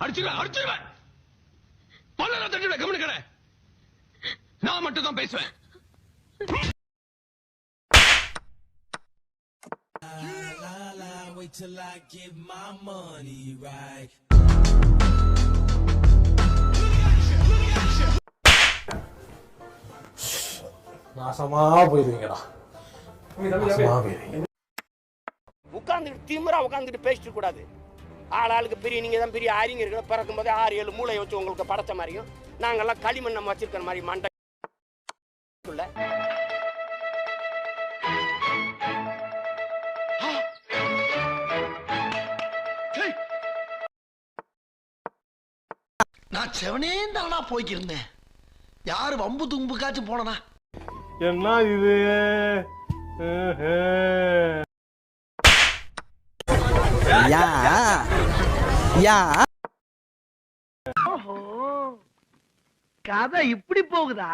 அடிச்சிருவேன். பல்லல தட்டிடுவேன். கம்முனு கடை. நான் மட்டும் தான் பேசுவேன். Wait till I get my money right. நாசமா போயிருவீங்கடா. உட்காந்துட்டு திமிரா உட்காந்துட்டு பேசிட்டு கூடாது. ஆளுக்கு பெரிய நீங்க தான் பெரிய அறிஞர்கள். பிறக்கும் போதே 6-7 மூளையை வச்சு உங்களுக்கு படைச்ச மாதிரியும் நாங்கெல்லாம் களிமண் நம்ம வச்சிருக்கிற மாதிரி மண்டை. நான் செவனே தானா போய்க்கிருந்தேன். யாரு வம்பு தும்புக்காச்சும் போனா என்ன இது? கதை இப்படி போகுதா?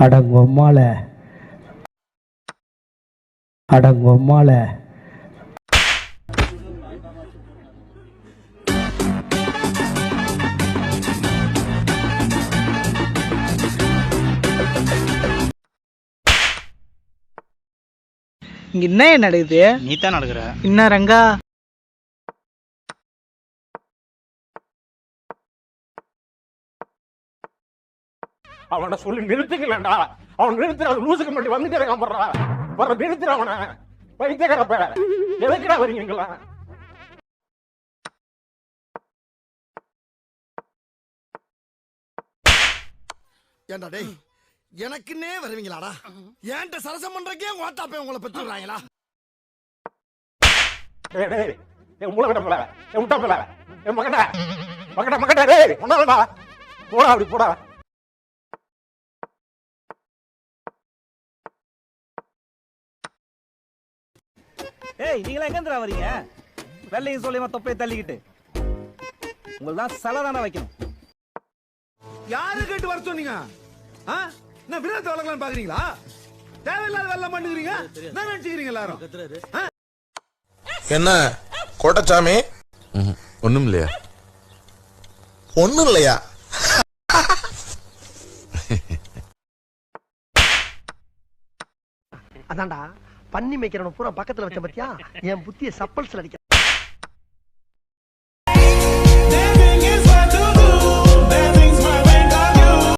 அடங்கொம்மால இங்க என்ன நடக்குது? நீ தான் நடக்குற. என்ன ரங்கா? அவனை சொல்லி நிறுத்துக்கலடா. அவன் நிறுத்துற லூசுக்கு மட்டும் வந்துட்டே இருக்கான். வர நிறுத்துற அவனை. பைத்தியக்காரப்ப எதுக்குடா வரீங்களா? ஏண்டா டேய், எனக்குன்னே வருவீங்களாடா? ஏன்ட்ட சரசம் பண்றக்கே ஓட்டாப்பே உங்களை பெற்றுறாங்களா? மூலகட்ட போல விட்டா போல மகட்ட டேய் ஒன்னாடா போடா, அப்படி போடா. ஏய், நீங்களா எங்க வரீங்க? வெள்ளையும் சொல்லியமா தொப்பையை தள்ளிக்கிட்டு உங்களுக்கு தான் சலை தானே வைக்கணும். யாரு கேட்டு வர சொன்னீங்க? என்ன விரோதத்தை வளர்க்கலாம்னு பாக்குறீங்களா? தேவையில்லாத வெள்ளம் பண்ணுகிறீங்க. என்ன நினைச்சுக்கிறீங்க எல்லாரும்? என்ன கோட்டச்சாமி? ஒண்ணும் இல்லையா? ஒண்ணும் இல்லையா? அதான்டா பண்ணி மேய்க்கிறவன பூரா பக்கத்துல வச்ச பத்தியா என் புத்திய சப்பல்ஸ்ல அடிக்க.